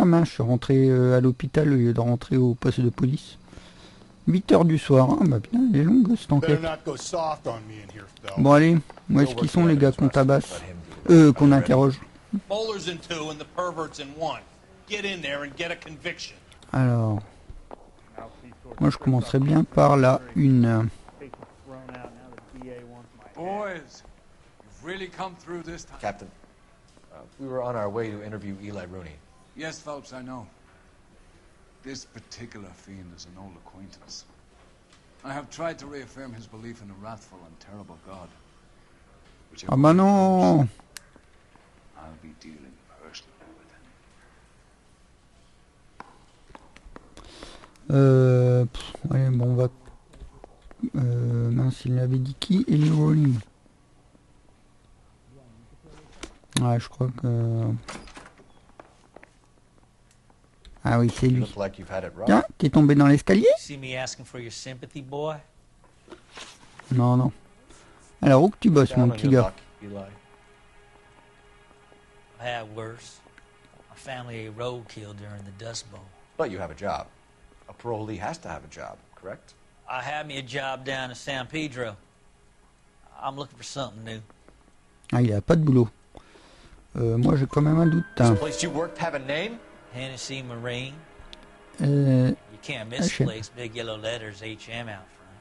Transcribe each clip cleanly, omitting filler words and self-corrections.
Ah mince, je suis rentré à l'hôpital au lieu de rentrer au poste de police. 8 heures du soir. Ah bah putain, elle est longue cette enquête. Bon allez, où est-ce qu'ils sont les gars qu'on tabasse? Qu'on interroge. Alors, moi je commencerai bien par la une. Boys, you've really come through this time. Captain, we were on our way to interview Eli Rooney. Yes, Phelps, I know. This particular fiend is an old acquaintance. I have tried to reaffirm his belief in a wrathful and terrible God. Ah bah non. I'll be dealing personally with him. Ouais, bon, on va... mince, il l'avait dit qui? Eli Rooney. Ouais, je crois que... Ah oui, c'est lui. Tiens, t'es tombé dans l'escalier? Non, non. Alors, où que tu bosses, mon petit gars? I had worse. My family roadkill during the Dust Bowl. But you have a job. A parolee has to have a job, correct? I had me a job down in San Pedro. I'm looking for something new. Ah, il a pas de boulot. Moi, j'ai quand même un doute. Hein. Place you worked have a name? Hennessy Marine. You can't misplace big yellow letters HM out front.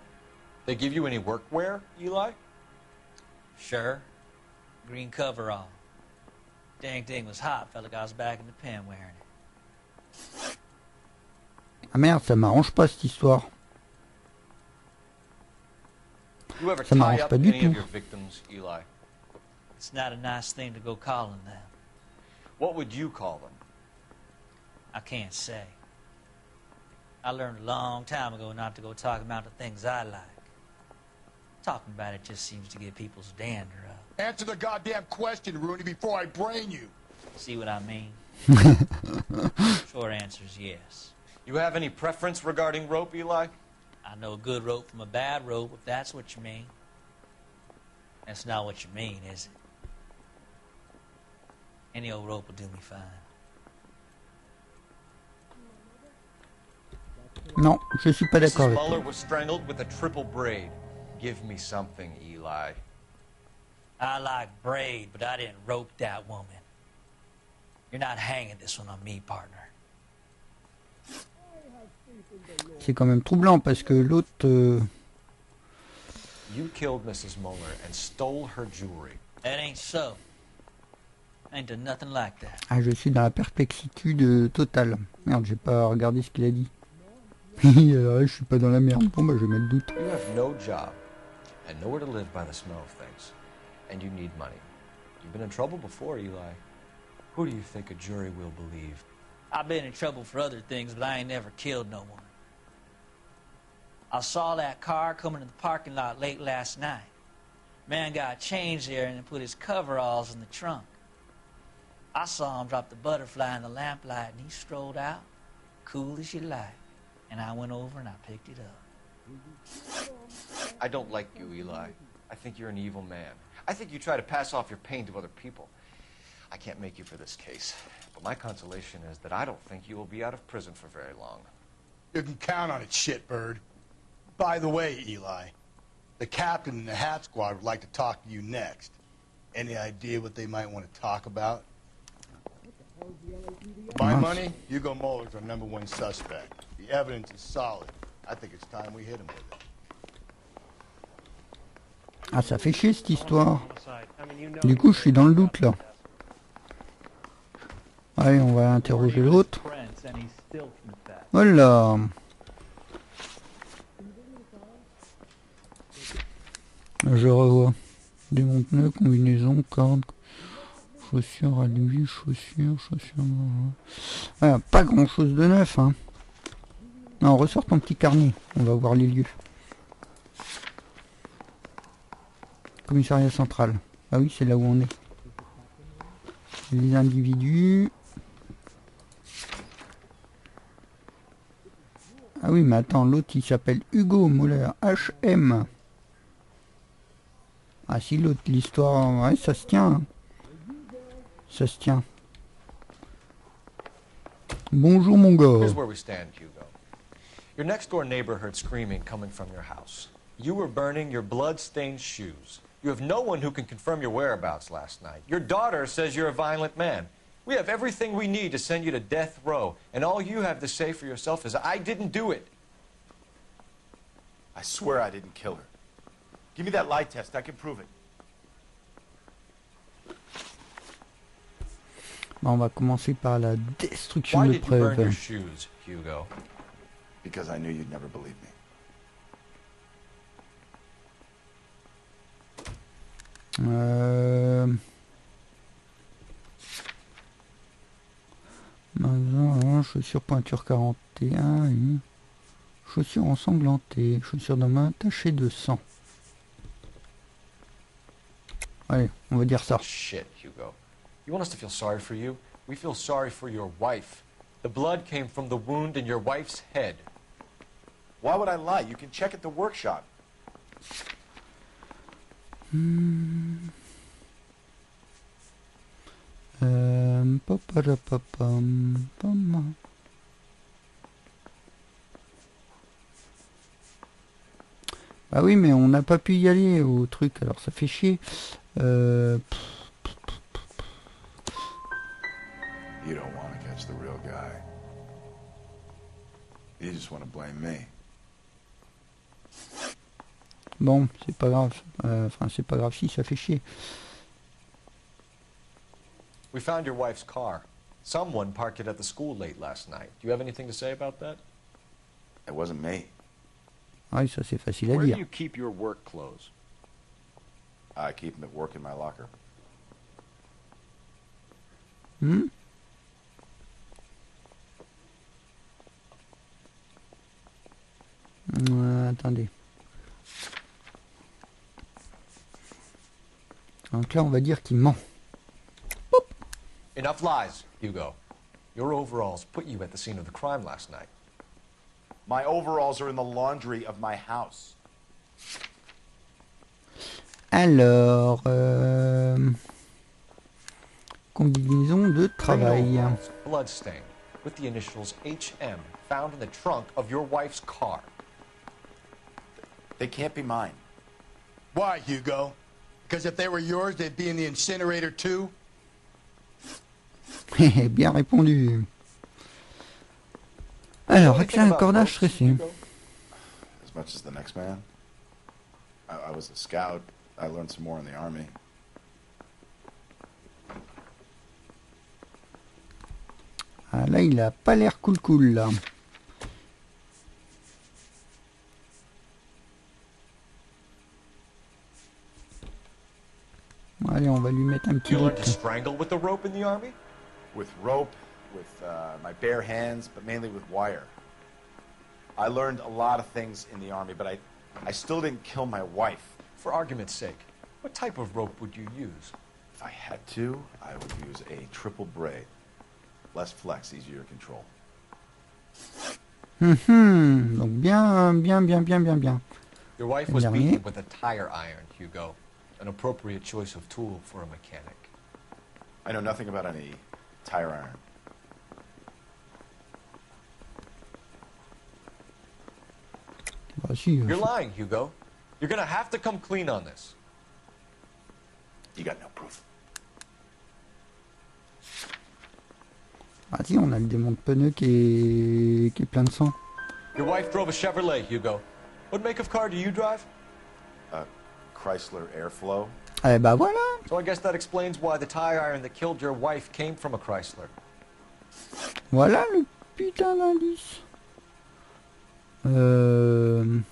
They give you any workwear, Eli? Sure. Green coverall. Dang thing was hot. Felt like I was back in the pen wearing it. Ah merde, ça m'arrange pas cette histoire. Ça m'arrange pas du tout. Eli? It's not a nice thing to go calling them. What would you call them? I can't say. I learned a long time ago not to go talking about the things I like. Talking about it just seems to get people's dander up. Answer the goddamn question, Rooney, before I brain you. See what I mean? Short answer is yes. You have any preference regarding rope, Eli? I know a good rope from a bad rope, if that's what you mean. That's not what you mean, is it? Any old rope will do me fine. Non, je suis pas d'accord avec Muller was strangled with a triple braid. Give me something, Eli. I like braid, but I didn't rope that woman. You're not hanging this one on me, partner. C'est quand même troublant parce que l'autre... You killed Mrs. Muller and stole her jewelry. That ain't so. I ain't done nothing like that. Ah, je suis dans la perplexitude totale. Merde, j'ai pas regardé ce qu'il a dit. Alors, je suis pas dans la merde. Bon, bah, je vais mettre doute. You have no job and nowhere to live by the smell of things. And you need money. You've been in trouble before, Eli. Who do you think a jury will believe? I've been in trouble for other things, but I ain't never killed no one. I saw that car coming to the parking lot late last night. Man got changed there and put his coveralls in the trunk. I saw him drop the butterfly in the lamplight, and he strolled out, cool as you like. And I went over and I picked it up. I don't like you, Eli. I think you're an evil man. I think you try to pass off your pain to other people. I can't make you for this case, but my consolation is that I don't think you will be out of prison for very long. You can count on it, shitbird. By the way, Eli, the captain and the Hat Squad would like to talk to you next. Any idea what they might want to talk about? My money, Hugo Muller's our #1 suspect. The evidence is solid. I think it's time we hit him with it. Ah, ça fait chier cette histoire. Du coup, je suis dans le doute là. Allez, on va interroger l'autre. Voilà. Je revois. Démonte-pneu, combinaison, corde, chaussures à lui, chaussures. Voilà, pas grand chose de neuf, hein. Non, ressort ton petit carnet. On va voir les lieux. Commissariat central. Ah oui, c'est là où on est. Les individus. Ah oui, mais attends, l'autre il s'appelle Hugo Muller, HM. Ah si, l'autre, l'histoire, ouais, ça se tient. Hein. Ça se tient. Bonjour mon gars. Here's where we stand, Hugo. Your next-door neighbor heard screaming coming from your house. You were burning your blood-stained shoes. You have no one who can confirm your whereabouts last night. Your daughter says you're a violent man. We have everything we need to send you to death row, and all you have to say for yourself is, I didn't do it. I swear I didn't kill her. Give me that lie test. I can prove it. Bon, on va commencer par la destruction Why de did you burn your preuves. shoes, Hugo? Because I knew you'd never believe me. Magasin, chaussures pointure 41, oui. Chaussures ensanglantées, chaussures de main tachées de sang. Allez, on va dire ça. Shit, Hugo. You want us to feel sorry for you? We feel sorry for your wife. The blood came from the wound in your wife's head. Why would I lie? You can check at the workshop. Bah oui, mais on n'a pas pu y aller au truc, alors ça fait chier. You don't want to catch the real guy. You just want to blame me. Bon, c'est pas grave. Enfin, c'est pas grave si, ça fait chier. We found your wife's car. Someone parked it at the school late last night. Do you have anything to say about that? It wasn't me. Ah oui, ça c'est facile à Where do dire. you keep your work clothes? I keep them at work in my locker. Attendez. Donc là, on va dire qu'il ment. Enough lies, Hugo. Your overalls put you at the scene of the crime last night. My overalls are in the laundry of my house. Alors, combinaison de travail. Green overalls, bloodstained, with the initials HM found in the trunk of your wife's car. They can't be mine. Why, Hugo? Because if they were yours, they'd be in the incinerator too? Bien répondu. Alors, Anything accès à un about cordage ropes, stressé. Hugo? As much as the next man. I was a scout. I learned some more in the army. Ah, là, il a pas l'air cool là. Allez, on va lui mettre un petit You learned to rythme. strangle with the rope in the army? With rope, with my bare hands, but mainly with wire. I learned a lot of things in the army, but I still didn't kill my wife. For argument's sake, what type of rope would you use? If I had to, I would use a triple braid. Less flex, easier to control. Donc bien. Your wife Le was dernier. beaten with a tire iron, Hugo. An appropriate choice of tool for a mechanic. I know nothing about any tire iron. Bah, si, You're lying, Hugo. You're gonna have to come clean on this. You got no proof. ah si, on a le démon de pneu qui est plein de sang. Your wife drove a Chevrolet, Hugo. What make of car do you drive? Chrysler Airflow. Eh bah voilà. So I guess that explains why the tire iron that killed your wife came from a Chrysler. Voilà le putain d'indice. Hugo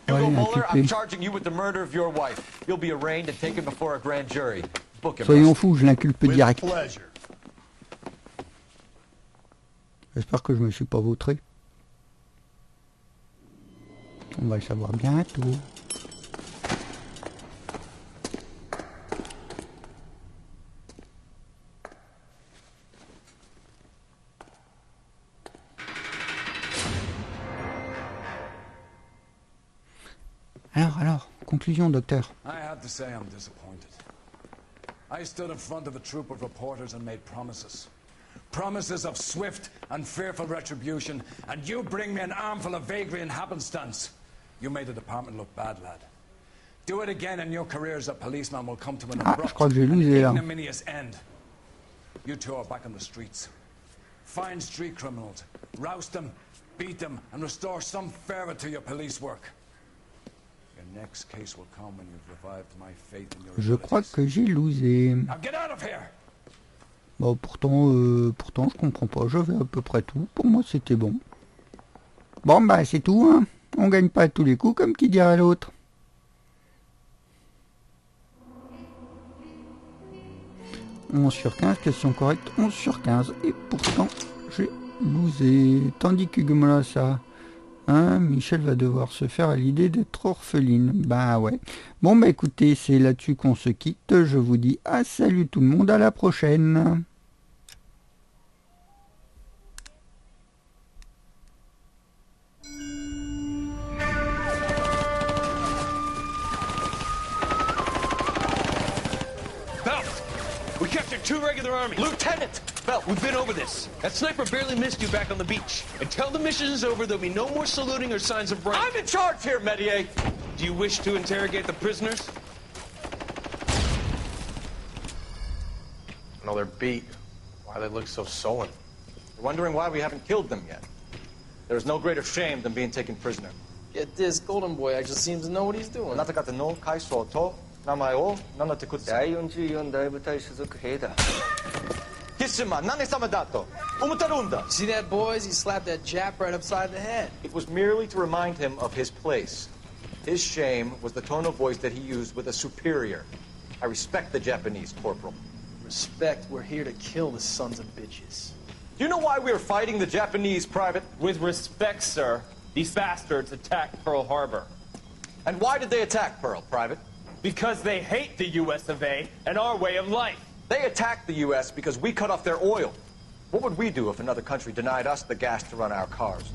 Allez, Muller, I'm inculpé. charging you with the murder of your wife. You'll be arraigned and taken before a grand jury. Book him. Soyons fous, je l'inculpe With direct. pleasure. J'espère que je me suis pas vautré. On va le savoir bientôt. Alors, conclusion, docteur. I have to say I'm disappointed. I stood in front of a troop of reporters and made promises. Promises of swift and fearful retribution, and you bring me an armful of vagary and happenstance. You made the department look bad, lad. Do it again and your career as a policeman will come to an abrupt and ignominious end. You two are back on the streets. Find street criminals, roust them, beat them, and restore some fervor to your police work. Your next case will come when you've revived my faith in your Je crois que j'ai losé. Now get out of here! Bon, pourtant, je comprends pas. J'avais à peu près tout. Pour moi, c'était bon. Bon, bah, c'est tout, hein. On gagne pas à tous les coups, comme qui dirait l'autre. « 11 sur 15, question correcte, 11 sur 15. Et pourtant, j'ai losé. Tandis que Gumola, ça... Hein, Michel va devoir se faire à l'idée d'être orpheline. Bah ouais. Bon, bah écoutez, c'est là-dessus qu'on se quitte. Je vous dis à salut tout le monde, à la prochaine. We captured 2 regular army. Lieutenant! Belt, we've been over this. That sniper barely missed you back on the beach. Until the mission is over, there'll be no more saluting or signs of rank. I'm in charge here, Medier! Do you wish to interrogate the prisoners? No, they're beat. Why they look so sullen? You're wondering why we haven't killed them yet. There is no greater shame than being taken prisoner. Get this, Golden Boy actually seems to know what he's doing. あなた方の階層と名前を名乗ってください。第44大部隊所属兵だ。キスマ何様だと思ってるんだ。 See that, boys? He slapped that Jap right upside the head. It was merely to remind him of his place. His shame was the tone of voice that he used with a superior. I respect the Japanese, Corporal. Respect, we're here to kill the sons of bitches. Do you know why we are fighting the Japanese, Private? With respect, sir, these bastards attacked Pearl Harbor. And why did they attack Pearl, Private? Because they hate the US of A and our way of life. They attacked the U.S. because we cut off their oil. What would we do if another country denied us the gas to run our cars?